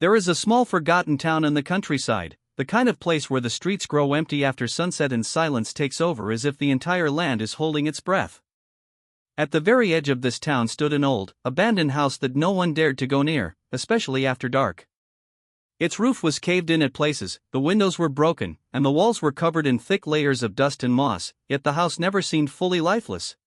There is a small forgotten town in the countryside, the kind of place where the streets grow empty after sunset and silence takes over as if the entire land is holding its breath. At the very edge of this town stood an old, abandoned house that no one dared to go near, especially after dark. Its roof was caved in at places, the windows were broken, and the walls were covered in thick layers of dust and moss, yet the house never seemed fully lifeless.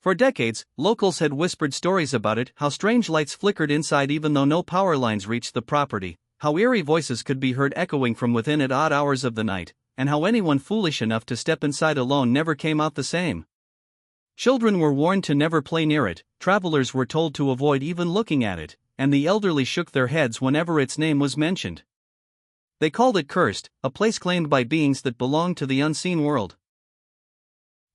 For decades, locals had whispered stories about it, how strange lights flickered inside even though no power lines reached the property, how eerie voices could be heard echoing from within at odd hours of the night, and how anyone foolish enough to step inside alone never came out the same. Children were warned to never play near it, travelers were told to avoid even looking at it, and the elderly shook their heads whenever its name was mentioned. They called it cursed, a place claimed by beings that belonged to the unseen world.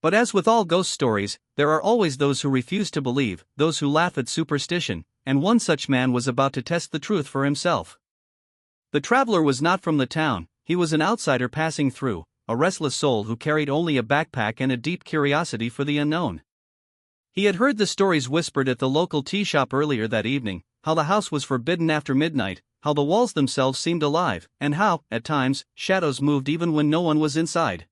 But as with all ghost stories, there are always those who refuse to believe, those who laugh at superstition, and one such man was about to test the truth for himself. The traveler was not from the town, he was an outsider passing through, a restless soul who carried only a backpack and a deep curiosity for the unknown. He had heard the stories whispered at the local tea shop earlier that evening, how the house was forbidden after midnight, how the walls themselves seemed alive, and how, at times, shadows moved even when no one was inside.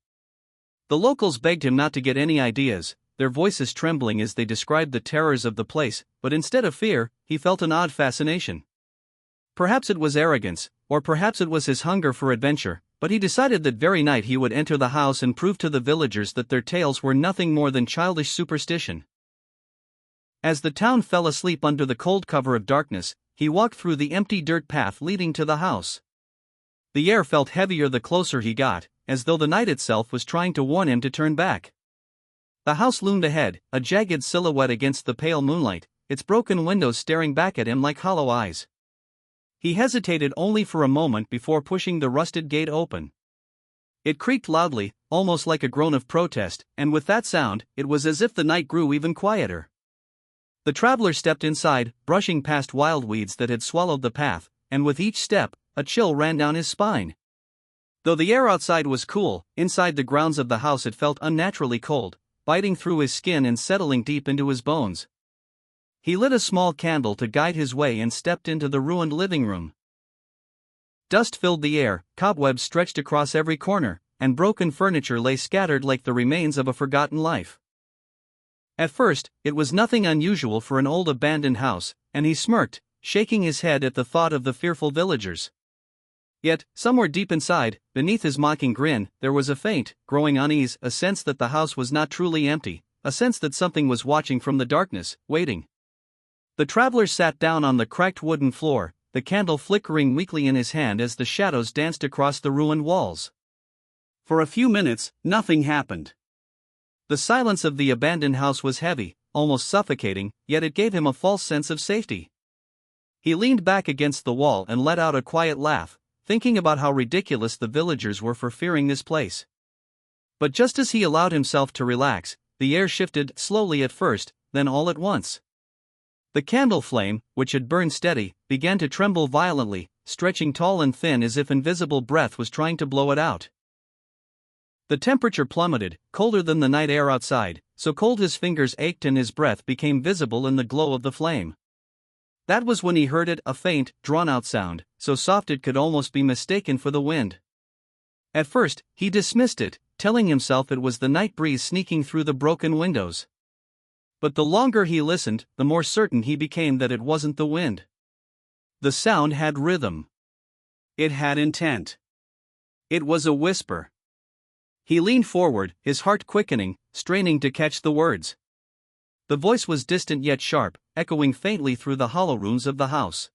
The locals begged him not to get any ideas, their voices trembling as they described the terrors of the place, but instead of fear, he felt an odd fascination. Perhaps it was arrogance, or perhaps it was his hunger for adventure, but he decided that very night he would enter the house and prove to the villagers that their tales were nothing more than childish superstition. As the town fell asleep under the cold cover of darkness, he walked through the empty dirt path leading to the house. The air felt heavier the closer he got, as though the night itself was trying to warn him to turn back. The house loomed ahead, a jagged silhouette against the pale moonlight, its broken windows staring back at him like hollow eyes. He hesitated only for a moment before pushing the rusted gate open. It creaked loudly, almost like a groan of protest, and with that sound, it was as if the night grew even quieter. The traveler stepped inside, brushing past wild weeds that had swallowed the path, and with each step, a chill ran down his spine. Though the air outside was cool, inside the grounds of the house it felt unnaturally cold, biting through his skin and settling deep into his bones. He lit a small candle to guide his way and stepped into the ruined living room. Dust filled the air, cobwebs stretched across every corner, and broken furniture lay scattered like the remains of a forgotten life. At first, it was nothing unusual for an old abandoned house, and he smirked, shaking his head at the thought of the fearful villagers. Yet, somewhere deep inside, beneath his mocking grin, there was a faint, growing unease, a sense that the house was not truly empty, a sense that something was watching from the darkness, waiting. The traveler sat down on the cracked wooden floor, the candle flickering weakly in his hand as the shadows danced across the ruined walls. For a few minutes, nothing happened. The silence of the abandoned house was heavy, almost suffocating, yet it gave him a false sense of safety. He leaned back against the wall and let out a quiet laugh, thinking about how ridiculous the villagers were for fearing this place. But just as he allowed himself to relax, the air shifted, slowly at first, then all at once. The candle flame, which had burned steady, began to tremble violently, stretching tall and thin as if invisible breath was trying to blow it out. The temperature plummeted, colder than the night air outside, so cold his fingers ached and his breath became visible in the glow of the flame. That was when he heard it, a faint, drawn-out sound, so soft it could almost be mistaken for the wind. At first, he dismissed it, telling himself it was the night breeze sneaking through the broken windows. But the longer he listened, the more certain he became that it wasn't the wind. The sound had rhythm. It had intent. It was a whisper. He leaned forward, his heart quickening, straining to catch the words. The voice was distant yet sharp, echoing faintly through the hollow rooms of the house.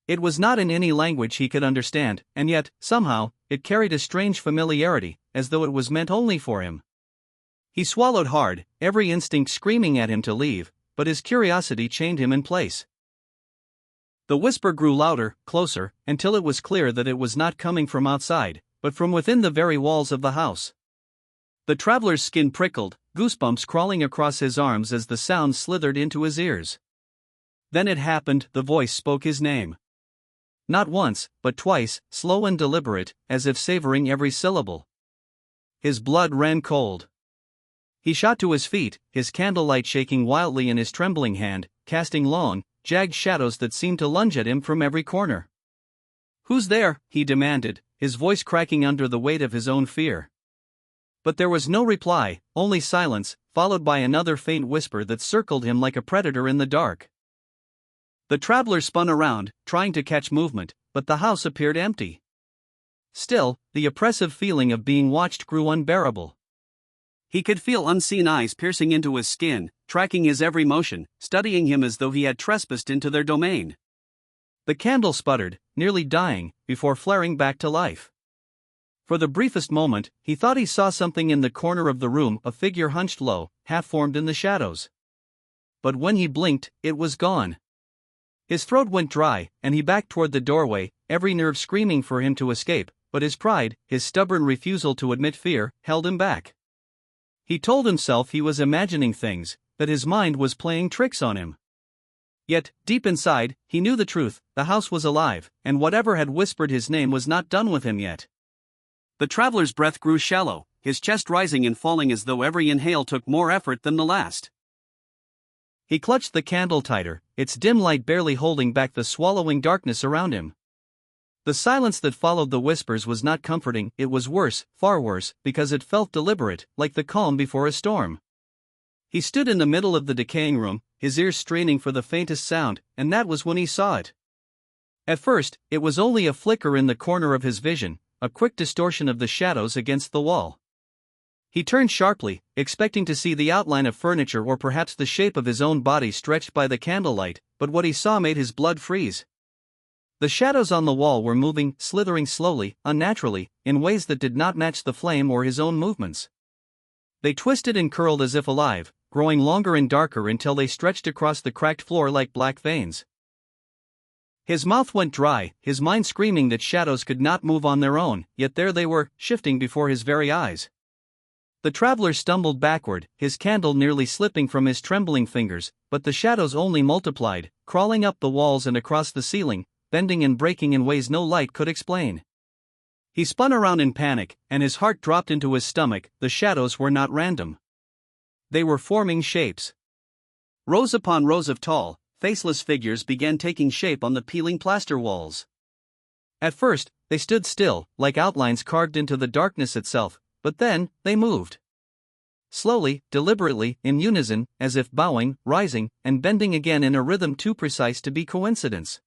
It was not in any language he could understand, and yet, somehow, it carried a strange familiarity, as though it was meant only for him. He swallowed hard, every instinct screaming at him to leave, but his curiosity chained him in place. The whisper grew louder, closer, until it was clear that it was not coming from outside, but from within the very walls of the house. The traveler's skin prickled, goosebumps crawling across his arms as the sound slithered into his ears. Then it happened, the voice spoke his name. Not once, but twice, slow and deliberate, as if savoring every syllable. His blood ran cold. He shot to his feet, his candlelight shaking wildly in his trembling hand, casting long, jagged shadows that seemed to lunge at him from every corner. "Who's there?" he demanded, his voice cracking under the weight of his own fear. But there was no reply, only silence, followed by another faint whisper that circled him like a predator in the dark. The traveler spun around, trying to catch movement, but the house appeared empty. Still, the oppressive feeling of being watched grew unbearable. He could feel unseen eyes piercing into his skin, tracking his every motion, studying him as though he had trespassed into their domain. The candle sputtered, nearly dying, before flaring back to life. For the briefest moment, he thought he saw something in the corner of the room, a figure hunched low, half-formed in the shadows. But when he blinked, it was gone. His throat went dry, and he backed toward the doorway, every nerve screaming for him to escape, but his pride, his stubborn refusal to admit fear, held him back. He told himself he was imagining things, that his mind was playing tricks on him. Yet, deep inside, he knew the truth: the house was alive, and whatever had whispered his name was not done with him yet. The traveler's breath grew shallow, his chest rising and falling as though every inhale took more effort than the last. He clutched the candle tighter, its dim light barely holding back the swallowing darkness around him. The silence that followed the whispers was not comforting, it was worse, far worse, because it felt deliberate, like the calm before a storm. He stood in the middle of the decaying room, his ears straining for the faintest sound, and that was when he saw it. At first, it was only a flicker in the corner of his vision, a quick distortion of the shadows against the wall. He turned sharply, expecting to see the outline of furniture or perhaps the shape of his own body stretched by the candlelight, but what he saw made his blood freeze. The shadows on the wall were moving, slithering slowly, unnaturally, in ways that did not match the flame or his own movements. They twisted and curled as if alive, growing longer and darker until they stretched across the cracked floor like black veins. His mouth went dry, his mind screaming that shadows could not move on their own, yet there they were, shifting before his very eyes. The traveler stumbled backward, his candle nearly slipping from his trembling fingers, but the shadows only multiplied, crawling up the walls and across the ceiling, bending and breaking in ways no light could explain. He spun around in panic, and his heart dropped into his stomach. The shadows were not random. They were forming shapes. Rows upon rows of tall, faceless figures began taking shape on the peeling plaster walls. At first, they stood still, like outlines carved into the darkness itself, but then, they moved. Slowly, deliberately, in unison, as if bowing, rising, and bending again in a rhythm too precise to be coincidence.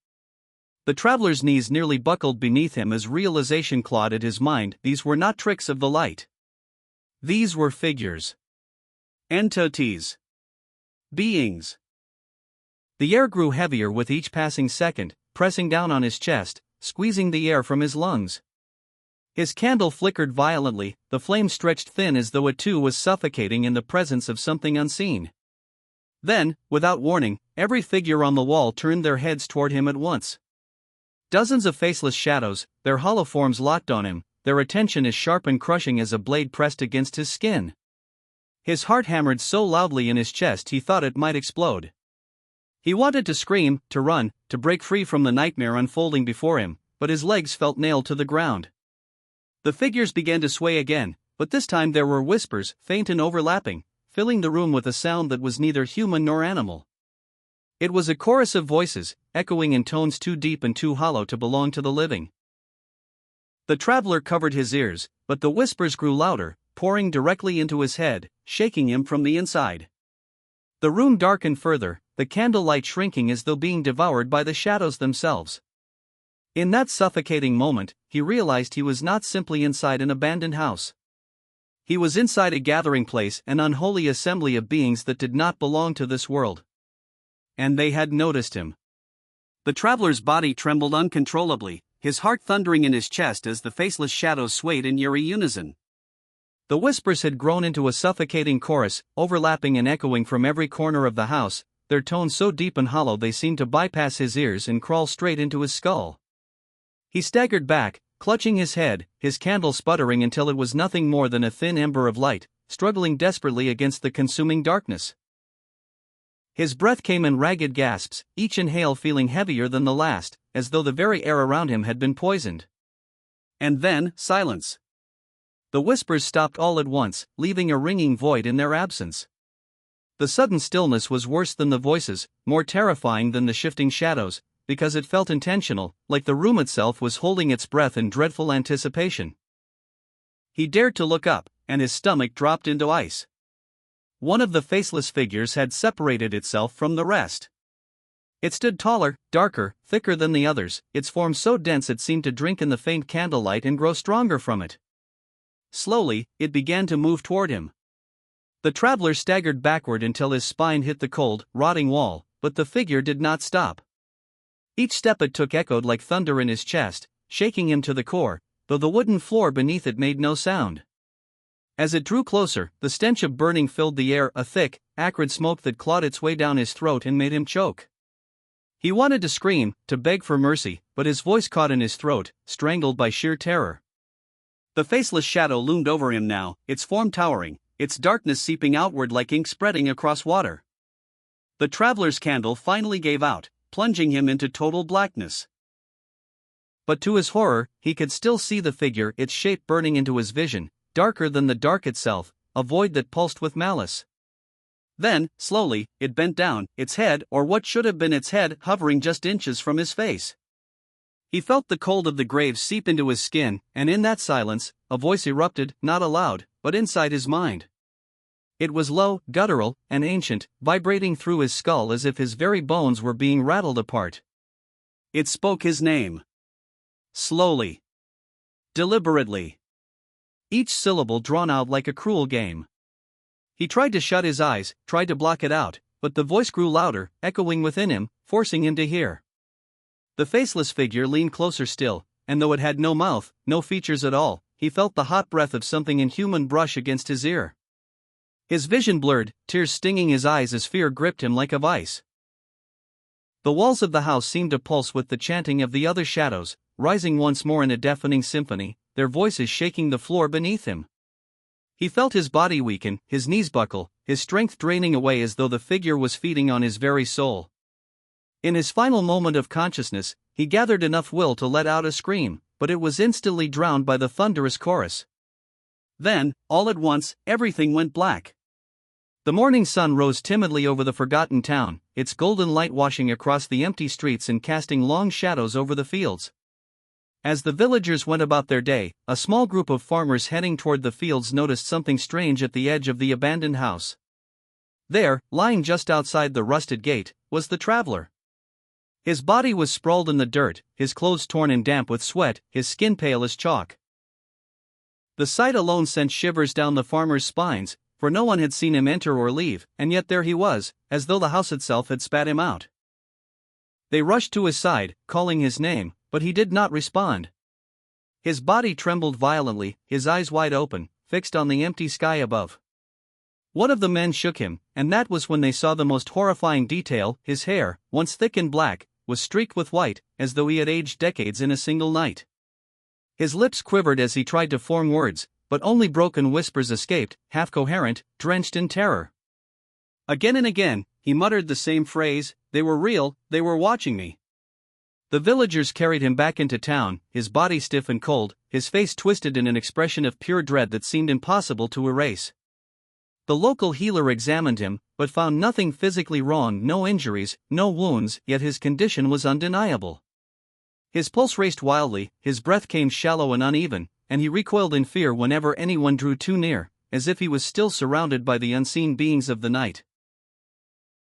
The traveler's knees nearly buckled beneath him as realization clawed at his mind. These were not tricks of the light. These were figures. Entities. Beings. The air grew heavier with each passing second, pressing down on his chest, squeezing the air from his lungs. His candle flickered violently, the flame stretched thin as though it too was suffocating in the presence of something unseen. Then, without warning, every figure on the wall turned their heads toward him at once. Dozens of faceless shadows, their hollow forms locked on him, their attention as sharp and crushing as a blade pressed against his skin. His heart hammered so loudly in his chest he thought it might explode. He wanted to scream, to run, to break free from the nightmare unfolding before him, but his legs felt nailed to the ground. The figures began to sway again, but this time there were whispers, faint and overlapping, filling the room with a sound that was neither human nor animal. It was a chorus of voices, echoing in tones too deep and too hollow to belong to the living. The traveler covered his ears, but the whispers grew louder, pouring directly into his head, shaking him from the inside. The room darkened further, the candlelight shrinking as though being devoured by the shadows themselves. In that suffocating moment, he realized he was not simply inside an abandoned house. He was inside a gathering place, an unholy assembly of beings that did not belong to this world. And they had noticed him. The traveler's body trembled uncontrollably, his heart thundering in his chest as the faceless shadows swayed in eerie unison. The whispers had grown into a suffocating chorus, overlapping and echoing from every corner of the house, their tones so deep and hollow they seemed to bypass his ears and crawl straight into his skull. He staggered back, clutching his head, his candle sputtering until it was nothing more than a thin ember of light, struggling desperately against the consuming darkness. His breath came in ragged gasps, each inhale feeling heavier than the last, as though the very air around him had been poisoned. And then, silence. The whispers stopped all at once, leaving a ringing void in their absence. The sudden stillness was worse than the voices, more terrifying than the shifting shadows, because it felt intentional, like the room itself was holding its breath in dreadful anticipation. He dared to look up, and his stomach dropped into ice. One of the faceless figures had separated itself from the rest. It stood taller, darker, thicker than the others, its form so dense it seemed to drink in the faint candlelight and grow stronger from it. Slowly, it began to move toward him. The traveler staggered backward until his spine hit the cold, rotting wall, but the figure did not stop. Each step it took echoed like thunder in his chest, shaking him to the core, though the wooden floor beneath it made no sound. As it drew closer, the stench of burning filled the air, a thick, acrid smoke that clawed its way down his throat and made him choke. He wanted to scream, to beg for mercy, but his voice caught in his throat, strangled by sheer terror. The faceless shadow loomed over him now, its form towering, its darkness seeping outward like ink spreading across water. The traveler's candle finally gave out, plunging him into total blackness. But to his horror, he could still see the figure, its shape burning into his vision, darker than the dark itself, a void that pulsed with malice. Then, slowly, it bent down, its head, or what should have been its head, hovering just inches from his face. He felt the cold of the grave seep into his skin, and in that silence, a voice erupted, not aloud, but inside his mind. It was low, guttural, and ancient, vibrating through his skull as if his very bones were being rattled apart. It spoke his name. Slowly. Deliberately. Each syllable drawn out like a cruel game. He tried to shut his eyes, tried to block it out, but the voice grew louder, echoing within him, forcing him to hear. The faceless figure leaned closer still, and though it had no mouth, no features at all, he felt the hot breath of something inhuman brush against his ear. His vision blurred, tears stinging his eyes as fear gripped him like a vice. The walls of the house seemed to pulse with the chanting of the other shadows, rising once more in a deafening symphony, their voices shaking the floor beneath him. He felt his body weaken, his knees buckle, his strength draining away as though the figure was feeding on his very soul. In his final moment of consciousness, he gathered enough will to let out a scream, but it was instantly drowned by the thunderous chorus. Then, all at once, everything went black. The morning sun rose timidly over the forgotten town, its golden light washing across the empty streets and casting long shadows over the fields. As the villagers went about their day, a small group of farmers heading toward the fields noticed something strange at the edge of the abandoned house. There, lying just outside the rusted gate, was the traveler. His body was sprawled in the dirt, his clothes torn and damp with sweat, his skin pale as chalk. The sight alone sent shivers down the farmers' spines, for no one had seen him enter or leave, and yet there he was, as though the house itself had spat him out. They rushed to his side, calling his name, but he did not respond. His body trembled violently, his eyes wide open, fixed on the empty sky above. One of the men shook him, and that was when they saw the most horrifying detail: his hair, once thick and black, was streaked with white, as though he had aged decades in a single night. His lips quivered as he tried to form words, but only broken whispers escaped, half coherent, drenched in terror. Again and again, he muttered the same phrase: "They were real, they were watching me." The villagers carried him back into town, his body stiff and cold, his face twisted in an expression of pure dread that seemed impossible to erase. The local healer examined him, but found nothing physically wrong, no injuries, no wounds, yet his condition was undeniable. His pulse raced wildly, his breath came shallow and uneven, and he recoiled in fear whenever anyone drew too near, as if he was still surrounded by the unseen beings of the night.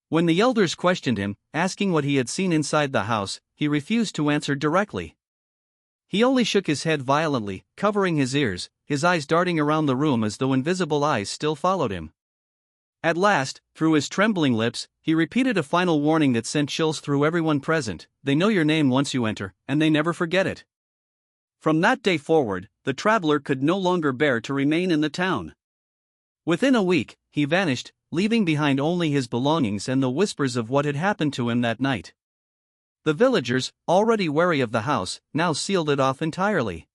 When the elders questioned him, asking what he had seen inside the house, he refused to answer directly. He only shook his head violently, covering his ears, his eyes darting around the room as though invisible eyes still followed him. At last, through his trembling lips, he repeated a final warning that sent chills through everyone present: "They know your name once you enter, and they never forget it." From that day forward, the traveler could no longer bear to remain in the town. Within a week, he vanished, leaving behind only his belongings and the whispers of what had happened to him that night. The villagers, already wary of the house, now sealed it off entirely.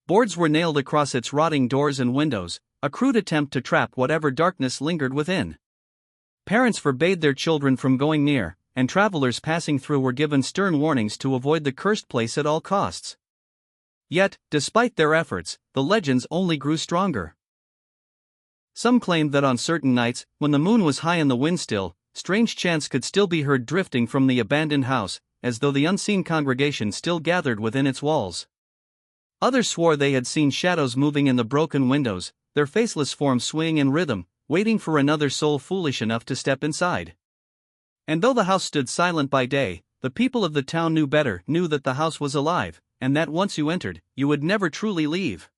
Boards were nailed across its rotting doors and windows, a crude attempt to trap whatever darkness lingered within. Parents forbade their children from going near, and travelers passing through were given stern warnings to avoid the cursed place at all costs. Yet, despite their efforts, the legends only grew stronger. Some claimed that on certain nights, when the moon was high and the wind still, strange chants could still be heard drifting from the abandoned house, as though the unseen congregation still gathered within its walls. Others swore they had seen shadows moving in the broken windows, their faceless forms swaying in rhythm, waiting for another soul foolish enough to step inside. And though the house stood silent by day, the people of the town knew that the house was alive, and that once you entered, you would never truly leave.